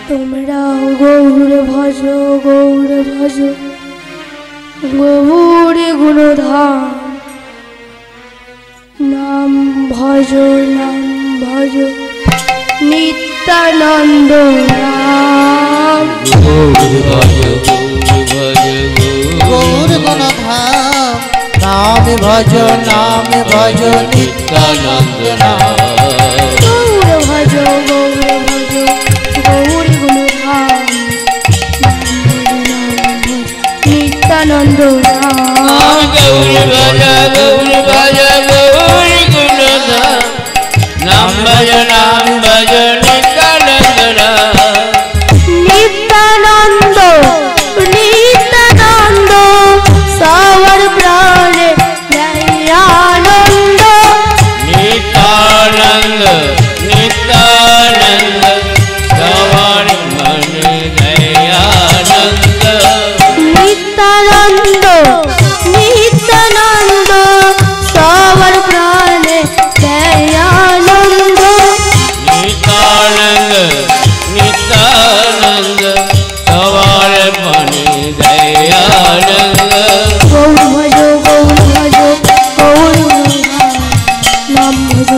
তোমরা গৌর ভজ গৌরে গুণধাম নাম ভজ নিত্যানন্দ রাম গৌর গুণধাম নাম ভজ নিত্যানন্দ রাম গৌর ভজ গৌর গুণধাম নিত্যানন্দ রাম গৌর ভজ গৌর গুণধাম নাম ভজ নিত্যানন্দ রাম নিত্যানন্দ সবার প্রাণে আনন্দ নিত্যানন্দ সবার মনে দয়ানন্দ নিত্যানন্দ সবার প্রাণে দয়ানন্দ নিত্যানন্দ সবার মনে দয়ানন্দ গৌর ভজ গৌর নাম ভজ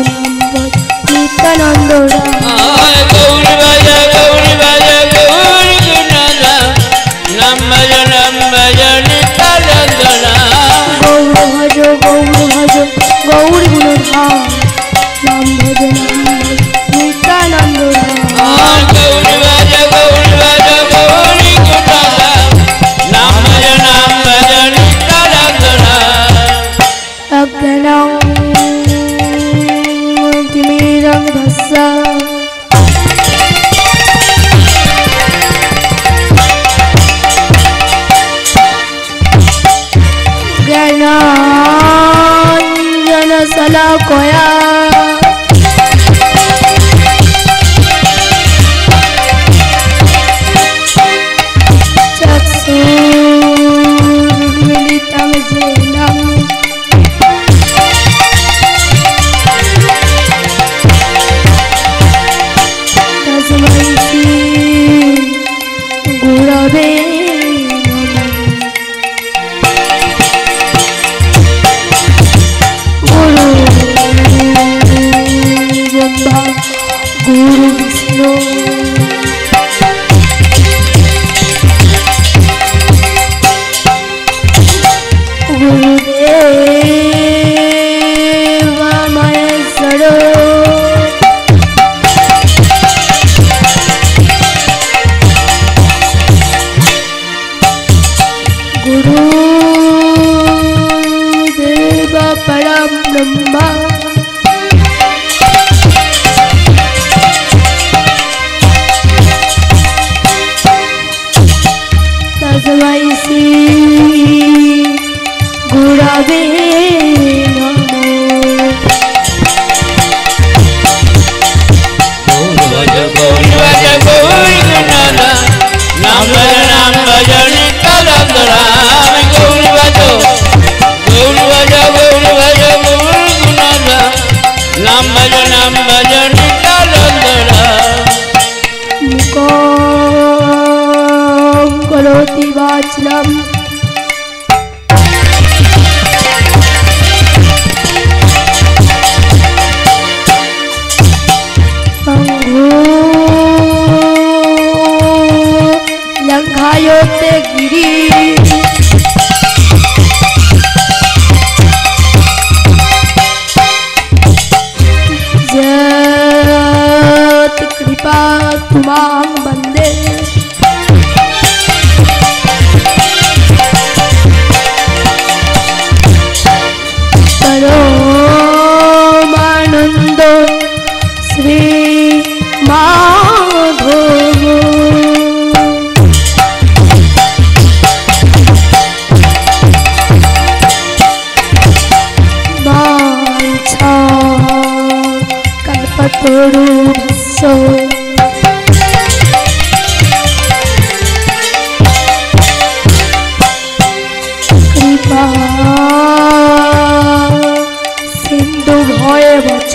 নিত্যানন্দ রাম গৌর ভজ গৌর গুণধাম নাম ভজ নিত্যানন্দ রাম গৌর ভজ গৌর গুণধাম নাম ভজ নিত্যানন্দ রাম গৌর ভজ গৌর গুণধাম নাম ভজ নিত্যানন্দ রাম অজ্ঞানং তিমিরন্ধস্য জ্ঞানাঞ্জনশলাকয়া চক্ষুর্মিলিतं येन तस्मै श्री गुरवे गुरु ब्रह्मा गुरु विष्णु गुरुदेव महेश्वर गुरुदेव परम ब्रह्मा तस्मै श्री गुरवे नमः गौर भज गौर गुणधाम नाम भज नित्यानंद राम गौर भज गौर गुणधाम नाम भज नित्यानंद राम मुखं करोति वाचनं लंघायोते गिरि जत कृपा तुमां वन्दे परमानंद श्री माधव वाञ्छा कल्पतरुभ्यश्च कृपा सिंधु भयवच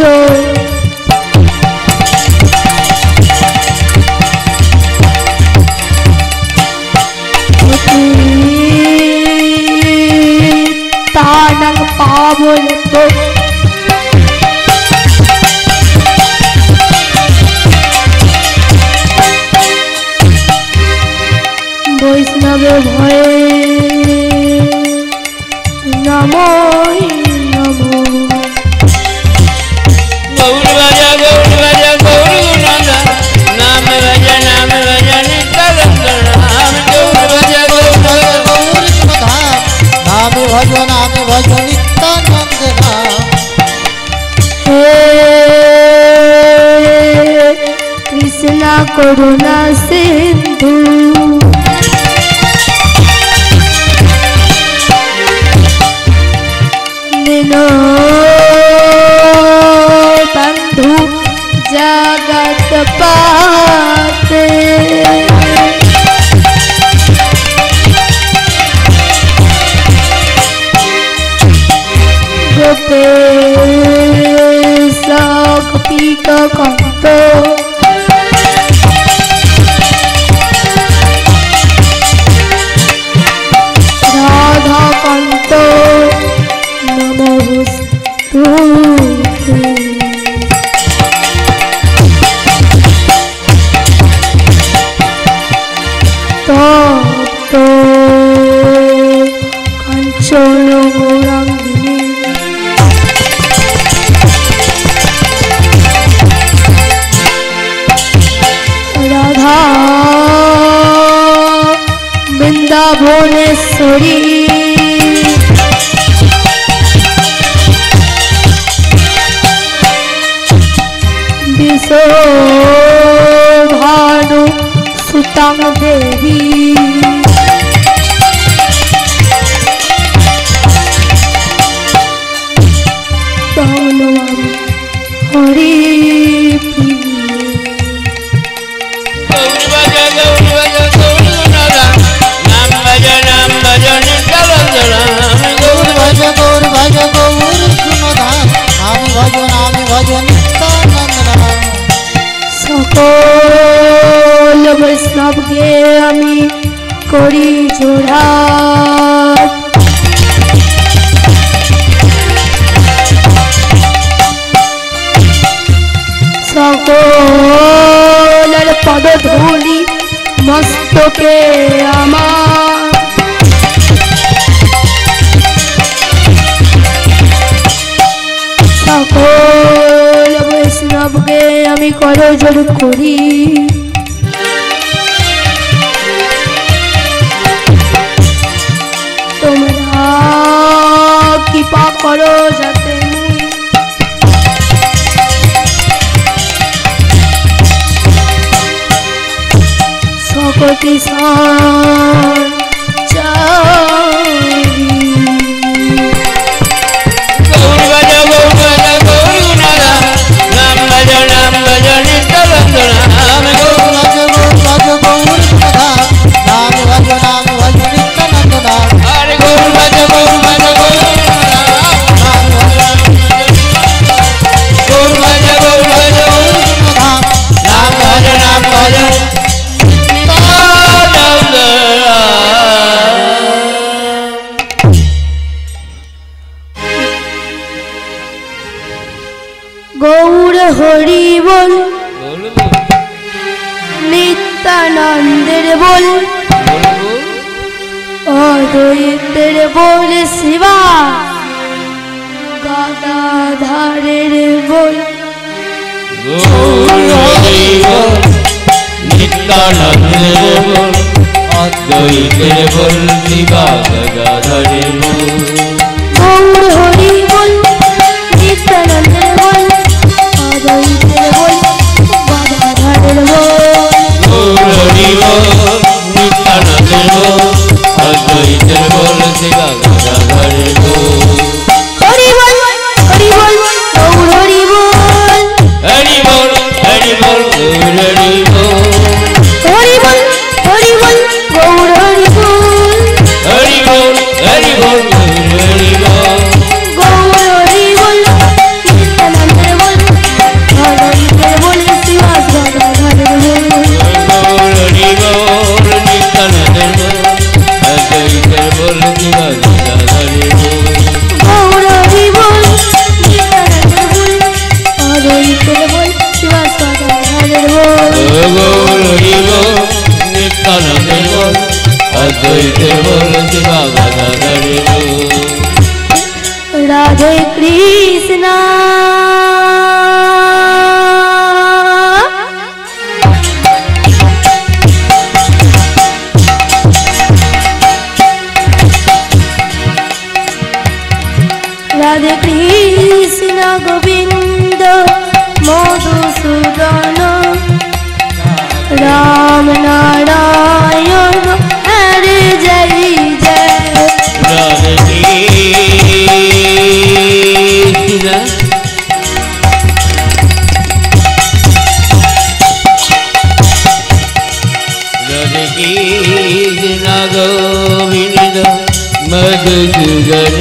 করুণা সিন্ধু দিন বন্ধু জগত পাতে গোপেশ গোপিক কন্ত রাধা কান্ত নমস্তুতে তপ্ত কাঞ্চন গৌরাঙ্গিনী রাধা বৃন্দাবনেশ্বরী বিশ্বভানু সুতাং দেবী হরি সকল বৈষ্ণবকে আমি করি জোড়হাত সকলের পদধূলি মস্তকে আমার সকল বৈষ্ণবকে আমি করজোড় করি তোমরা কৃপা করো যাতে সকটি গৌর হরি বল নিত্যানন্দের বল অদ্বৈতের বল শিবা গদাধরের বল নিত্যানন্দের বল অদ্বৈতের বল শিবা গদাধরের বল গৌর হরি বল নিত্যানন্দের বল অদ্বৈতের বল গদাধরের বল গৌর হরি বল নিত্যানন্দের বল অদ্বৈতের বল শিবা গদাধরের বল হরি বল গৌর হরি বল হরি বল গৌর হরি বল হরি বল গৌর হরি বল হরি বল গৌর হরি मधुसूदन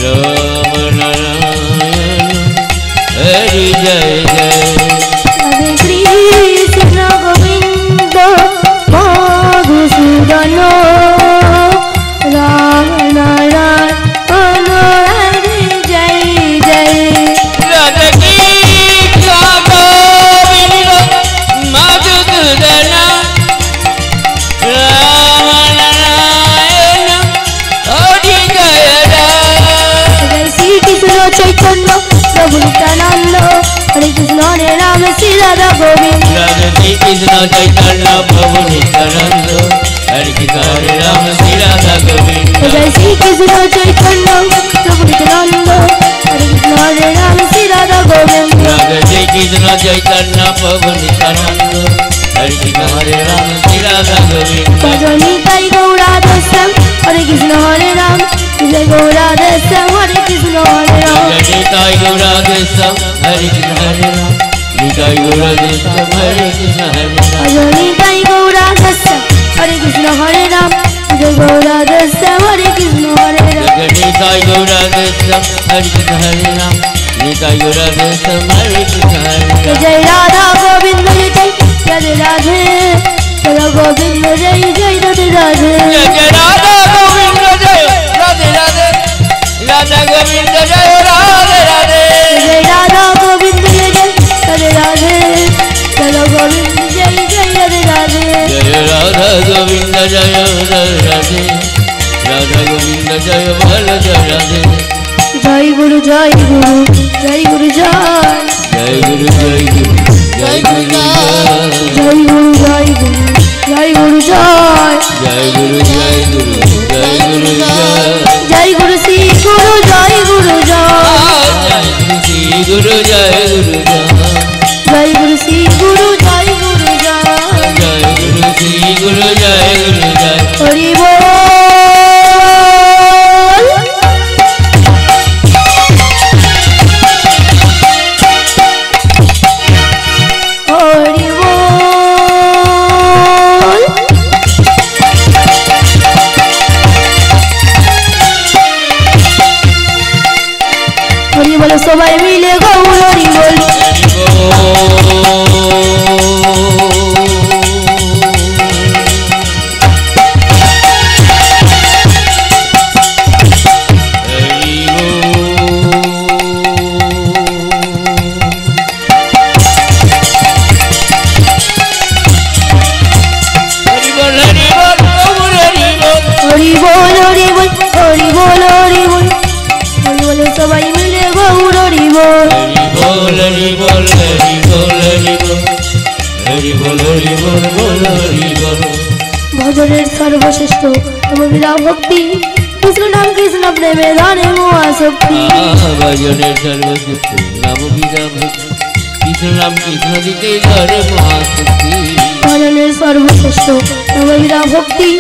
राम नारायण हरि जय जय Hare Krishna Govinda Madhusudan Ram Narayan Hare Jai Jai Radha Krishna Govind Madhusudan Ram Narayan Hari जय जय Jai Shri Krishna Chaitanya Prabhu Nityananda Hare Krishna Hare Rama Shri Radha Govinda Radha Krishna Chaitanya प्रभु नित्यानंद हरि कृष्ण हरे Ram Shri Radha Govind Jai Shri Krishna Chaitanya Prabhu Nityananda Hare Krishna Hare Rama Shri Radha Govinda Radha Krishna Chaitanya प्रभु नित्यानंद हरि कृष्ण हरे Ram Shri Radha Govind Bhajani Tai Gaura Dasam Hare Krishna Hare Ram Jai Gaura Dasam Hare Krishna Hare Ram Nitai गौरादेशम हरे कृष्ण हरे राम निताय गौरादेशम हरे कृष्ण हरे Ram Bhajani Tai Gaura Dasam Hare Krishna Hare Ram Jai Gaura Dasam Hare Krishna Hare Ram Nitai गौरादेशम हरे कृष्ण हरे राम निताय गौरादेशम हरे कृष्ण हरे Ram Jai Radha Govinda Jai Radhe Radhe Radha Govinda Jai Jai Radhe Radhe जय जय राधा गोविंद जय राधे राधे राधा गोविंद जय Radhe Radhe Jai Radha Govinda Jai Radhe Radhe Radha Govinda Jai Jai Radhe Radhe जय राधा गोविंद जय राधे राधे राधा गोविंद जय बल जय Radhe Jai Guru Jai Guru Jai Guru Jai जय गुरु जय गुरु जय गुरु जय Jai Guru Jai Guru Jai Guru Jai जय गुरु जय गुरु जय गुरु जय Jai Guru Sri Guru Jai Guru Jai जय श्री गुरु जय गुरु जय Jai Guru Sri Guru Jai Guru Jai जय गुरु श्री गुरु जय गुरु जय Hari Bol Hari Bol Hari Bol সবাই মিলে গৌর হরি বল হরি বল হরি বল হরি বল হরি বল হরি বল সবাই মিলে গৌর হরি বল हरि बोल हरि बोल हरि बोल हरि बोल हरि बोल बोल हरि बोल ভজনের সর্বশ্রেষ্ঠ তমবিরা ভক্তি কৃষ্ণ নাম কৃষ্ণ প্রেমে ধানে মহাশক্তি भजने सर्वसुख नाम विदा भक्ति कृष्ण नाम कृष्ण दिते धरे महाशक्ति ভজনের সর্বশ্রেষ্ঠ তমবিরা ভক্তি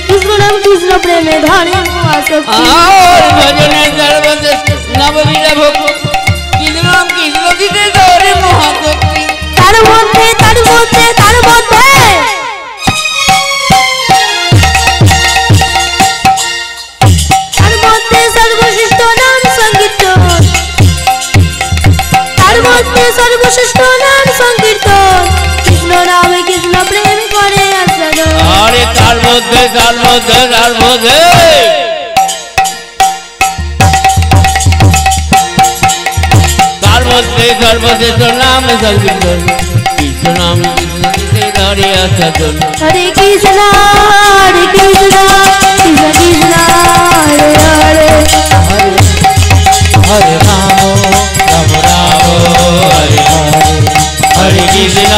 কৃষ্ণ নাম কৃষ্ণ প্রেমে ধানে মহাশক্তি और भजने सर्वसुख नाम विदा भक्ति कृष्ण नाम कृष्ण दिते धरे महाशक्ति তার মধ্যে তার মধ্যে তার মধ্যে তার মধ্যে সর্বশ্রেষ্ঠ নাম সংকীর্তন তার মধ্যে সর্বশ্রেষ্ঠ নাম সংকীর্তন কৃষ্ণ নামে কৃষ্ণ প্রেম করে আসাদন अरे तार मध्य तार मध्य तार मध्य तार मध्य सर्वश्रेष्ठ नाम संकीर्तन कृष्ण नाम कृष्ण दिते धरे आसादन হরে কৃষ্ণ কৃষ্ণ কৃষ্ণ হরে হরে हरे राम राम राम हरे हरे कृष्ण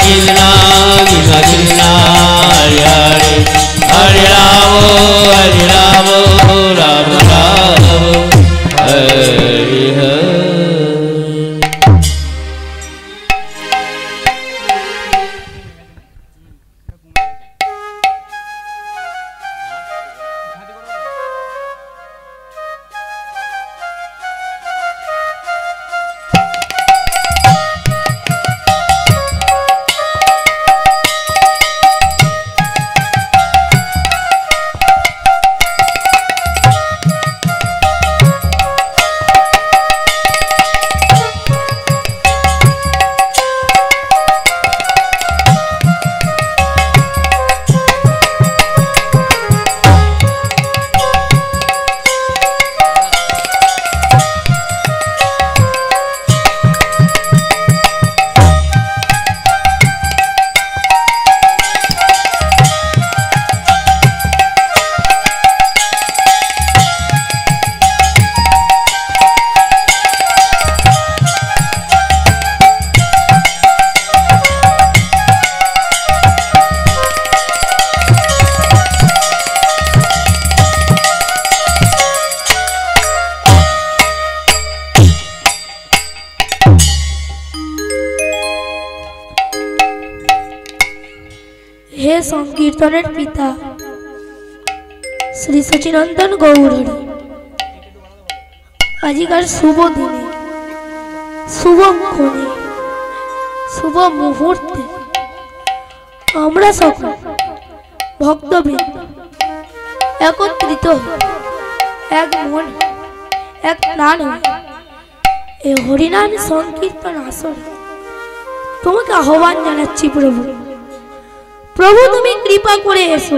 कृष्ण कृष्ण हरे हरे हरे राम राम राम हरे हरे হে সংকীর্তনের পিতা শ্রী সচিনন্দন গৌরহরি, আজিকার শুভ দিনে, শুভক্ষণে, শুভ মুহূর্তে আমরা সকল ভক্তবৃন্দ একত্রিত এক মন এক প্রাণ এই হরিনাম সংকীর্তন আসরে তোমাকে আহ্বান জানাচ্ছি। প্রভু, প্রভু তুমি কৃপা করে এসো,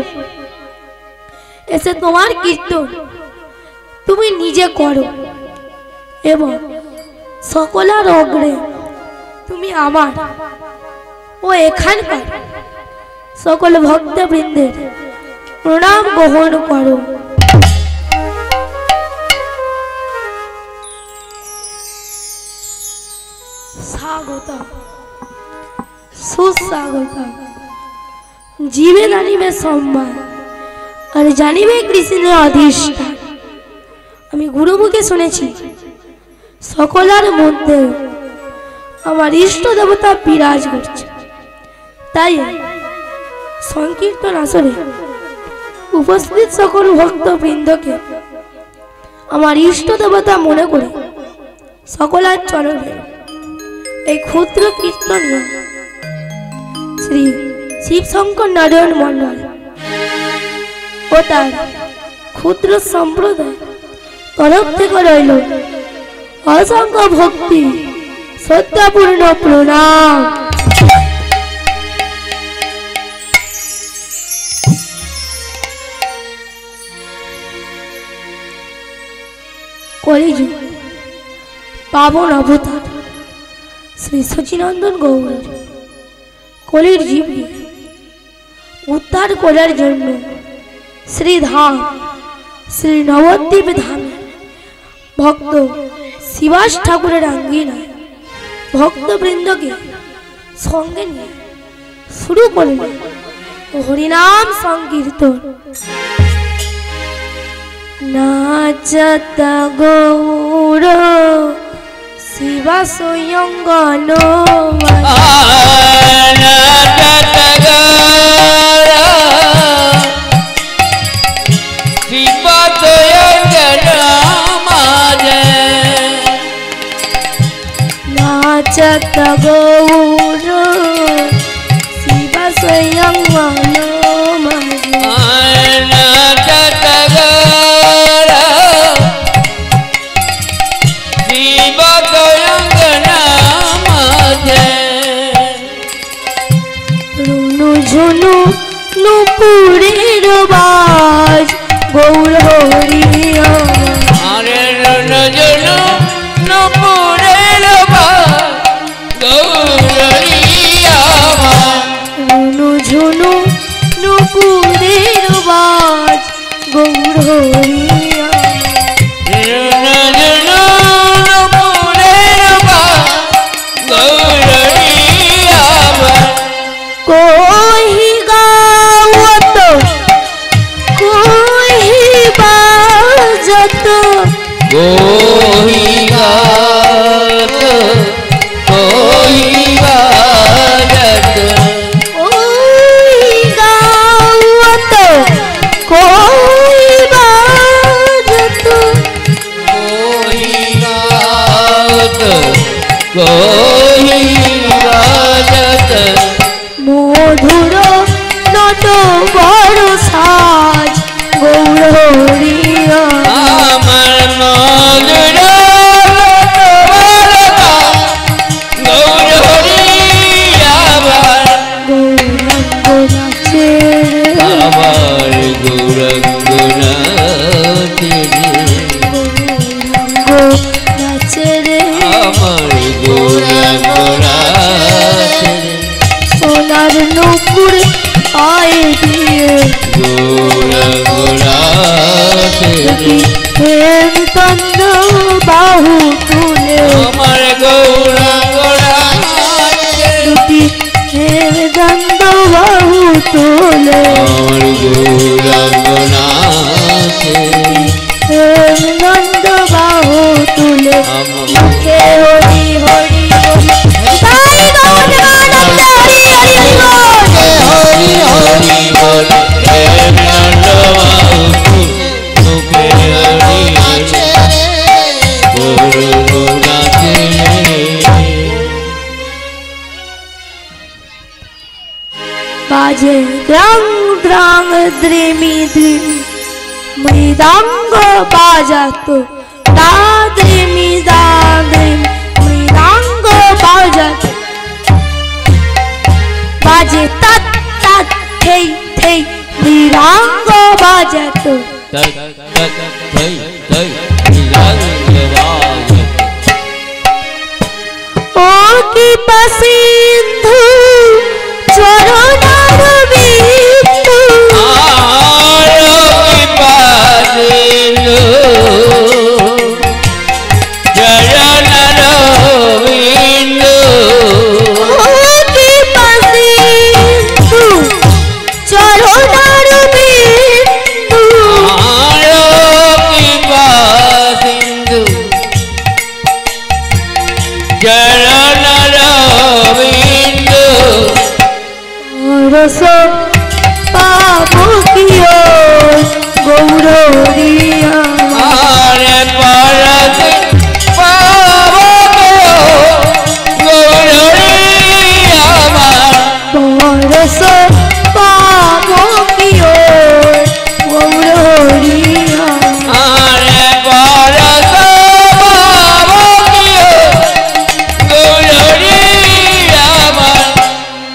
এসে তোমার কীর্তন তুমি নিজে করো এবং সকলের অগ্রে তুমি আমার ও এখানকার সকল ভক্তবৃন্দের প্রণাম গ্রহণ করো। স্বাগতম, সুস্বাগতম। জীবে জানিবে সম্মান আর জানিবে কৃষ্ণের অধিষ্ঠান। আমি গুরুমুখে শুনেছি সকলের মধ্যে আমার ইষ্ট দেবতা বিরাজ করছে, তাই সংকীর্তন আসরে উপস্থিত সকল ভক্তবৃন্দকে আমার ইষ্ট দেবতা মনে করে সকলের চরণে এই ক্ষুদ্র কীর্তনীয় শ্রী শিবশঙ্কর নারায়ণ মন্ডল ও তার ক্ষুদ্র সম্প্রদায় তরফ থেকে রইল অসংখ্য ভক্তি শ্রদ্ধাপূর্ণ প্রণাম। কলিযুগ পাবন অবতার শ্রী সচিনন্দন গৌর কলির জীবকে উদ্ধার করার জন্য শ্রীধাম শ্রী নবদ্বীপ ধামে ভক্ত শিবাস ঠাকুরের আঙ্গিনায় ভক্তবৃন্দকে সঙ্গে নিয়ে শুরু করলেন হরিনাম সংকীর্তন। নাচত গৌর শিবা স্বয়ঙ্গন নাচত গৌর শিবা স্বয়ঙ্গন ঝুনু নুপুরের বাজ গৌর হরিয়া আরে ঝুনু নুপুরের বাজ গৌর হরিয়া ঝুনু নুপুরের বাজ গৌর হরিয়া कोई गावत कोई बा বাজে দ্রাং দ্রাং দ্রিমি দ্রিম মৃদাঙ্গ বাজাতো দা দ্রিমি দা দ্রিম মৃদাঙ্গ বাজাতো বাজে তৎ তৎ থেই থেই মৃদাঙ্গ বাজাতো ও কৃপা সিন্ধু চরণার বিন্দু রস পাবো কিয় গৌরিয়া আরে পরতে পাবো গৌরিয়া রস পাবো কিয় গৌরিয়া আরে পরতে পাবো গৌরিয়া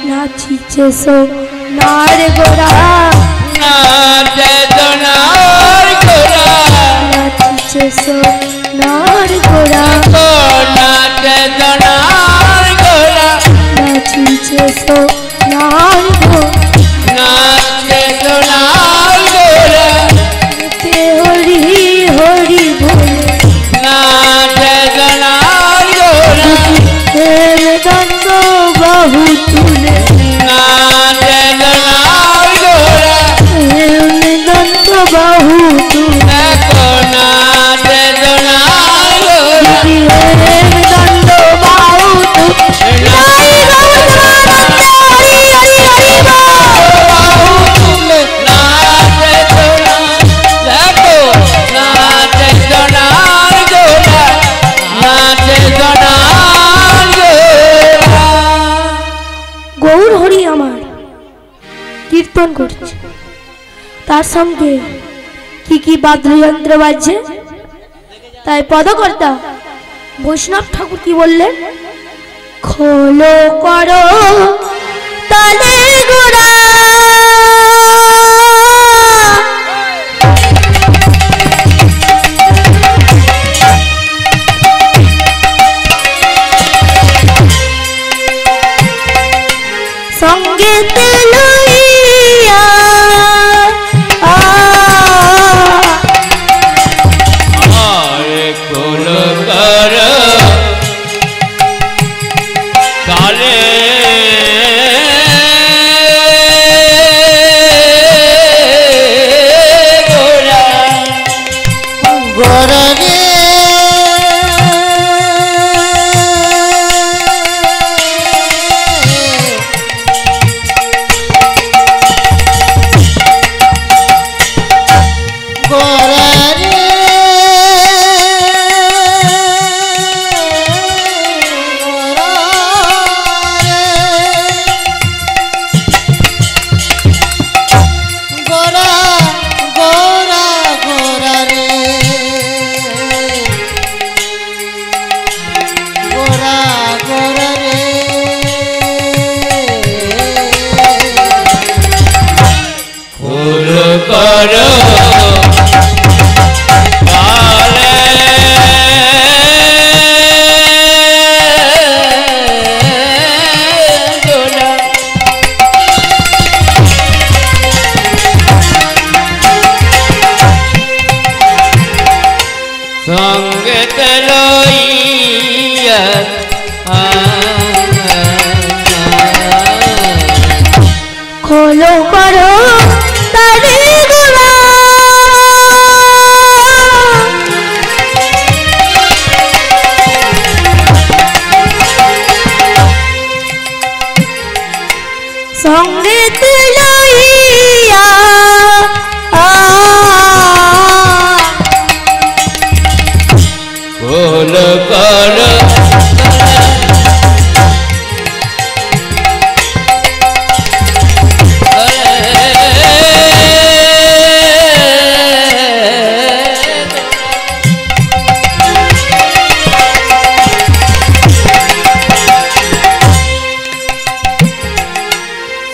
নাচিছে সোনার গোরা নাচে সোনার গোরা নাচিছে সোনার গোরা নাচে সোনার গোরা নাচিছে সোনার গোরা নাচে সোনার গোরা তে হরি হরি বলে নাচে সোনার গোরা হেম দণ্ড বাহু তুলে নাচে সোনার গোরা হেম দণ্ড বাহু তুলে নাচে সোনার গোরা হেম দণ্ড বাহু তুলে গৌর হরি আমার কীর্তন করছে, তার সঙ্গে কি কি বাদ্যযন্ত্র বাজছে। তাই পদকর্তা বৈষ্ণব ঠাকুর কি বললেন, খোলো করো তালে গোড়া সঙ্গে লইয়া আরে কোল কর কালে গোরা গোরা রে খোলো করো তালে গোড়া সঙ্গে লইয়া কোল কর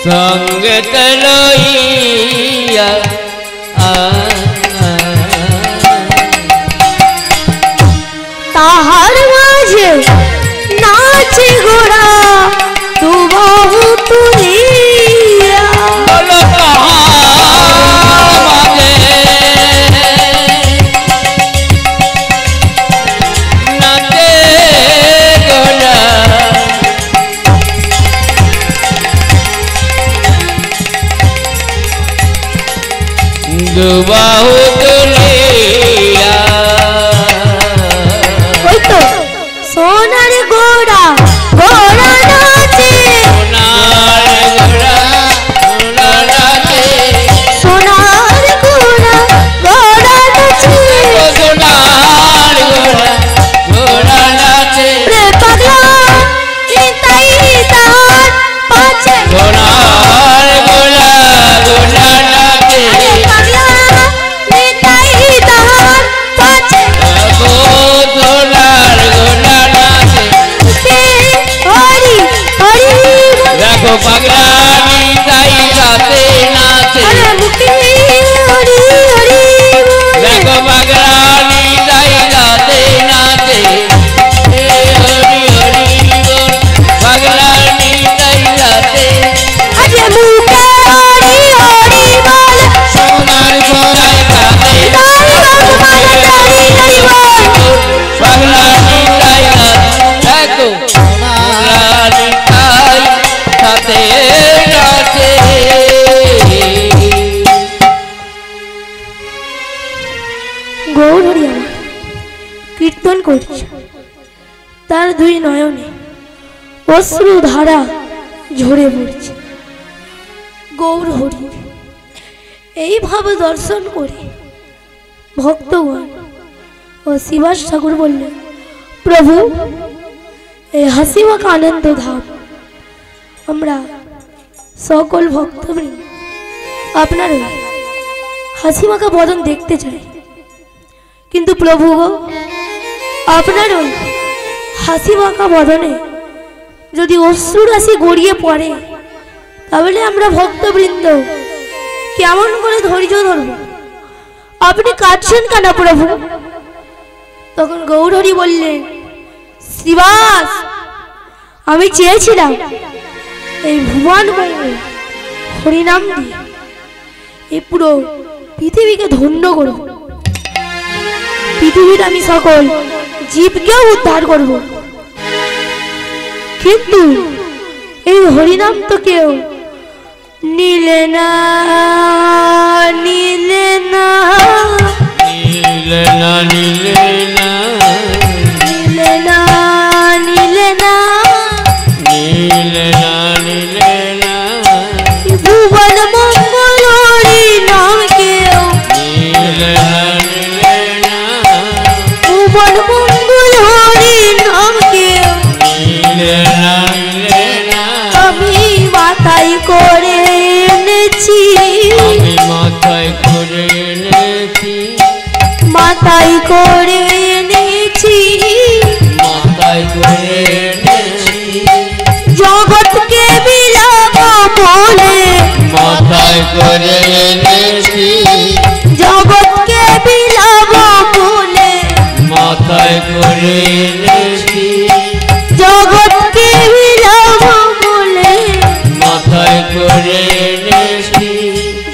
সঙ্গে লইয়া তাহার মাঝে নাচে ঘোড়া তু বাহু তুলিয়া বলো মাঝে নাচে ঘোড়া দুবাহু তুলিয়া ওই তো সোনার ঘোড়া ঘোড়া নাচে সোনার ঘোড়া ঘোড়া নাচে সোনার ঘোড়া ঘোড়া নাচে সোনার ঘোড়া ঘোড়া নাচে রে পাগলা নিতাই তার পাছে সোনার ঘোড়া ঘোড়া নাচে রে পাগলা নিতাই তার পাছে সোনার ঘোড়া নাচে হরি হরি দেখো পাগলানি তাই সাথে নাচে আরে মুখে হরি হরি দেখো পাগলানি তাই সাথে নাচে হরি হরি বল পাগলানি তাই সাথে আরে মুখে হরি হরি বল সোনার ঘোড়ায় সাথে তাই ভগবান তারি হরি বল পাগলানি তাই দেখো পাগলানি তাই সাথে নাচে গৌর হরি আমার কীর্তন করছে তার দুই নয়নে অশ্রু ধারা ঝরে পড়ছে গৌর হরি এইভাবে দর্শন করে ভক্তগণ ও শিবাস ঠাকুর বললেন প্রভু এই হাসিমাখা আনন্দ ধাম আমরা সকল ভক্তবৃন্দ আপনার হাসিমাখা বদন দেখতে চাই কিন্তু প্রভু গো আপনার ওই হাসিমাখা বদনে যদি অশ্রু রাশি গড়িয়ে পড়ে তাহলে আমরা ভক্তবৃন্দ কেমন করে ধৈর্য ধরব আপনি কাঁদছেন কেন প্রভু তখন গৌরহরি বললেন শিবাস আমি চেয়েছিলাম এই ভুবন মঙ্গল হরিনাম দিয়ে এই পুরো পৃথিবীকে ধন্য করব পৃথিবীর আমি সকল জীবকেও উদ্ধার করব কিন্তু এই হরিনাম তো কেউ নিলে না নিলে না নীলে না নীলে না নিলে না নিলে না নীলে না নীলে না ভুবন মঙ্গল হরিনাম কেউ নীলে না নীলে না ভুবন মঙ্গল হরিনাম কেউ নীলে না নীলে না আমি মাথায় করে এনেছি আমি মাথায় করে এনেছি মাথায় করে এনেছি মাথায় করে এনেছি জগৎকে বিলাবো বলে মাথায় করে এনেছি জগৎকে বিলাবো বলে মাথায় করে এনেছি জগৎকে বিলাবো বলে মাথায় করে এনেছি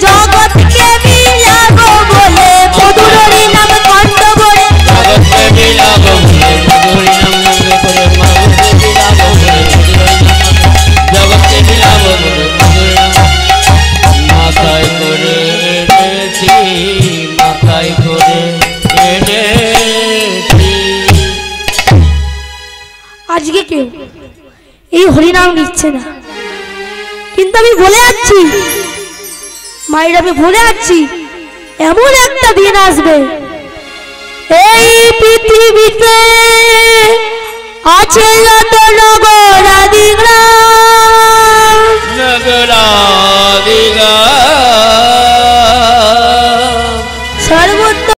জগৎকে বিলাবো বলে মধুররি নাম কণ্ঠ বলে জগৎকে বিলাবো বলে মধুর নাম নামে করে মানুষকে বিলাবো বলে জগৎকে বিলাবো বলে মধুর নাম মাথায় করে এনেছি মাথায় করে এনেছি আজকে কেউ এই হরিনাম নিচ্ছে না কিন্তু আমি বলে যাচ্ছি মায়ের আমি বলে যাচ্ছি এমন একটা দিন আসবে এই পৃথিবীতে আছে যত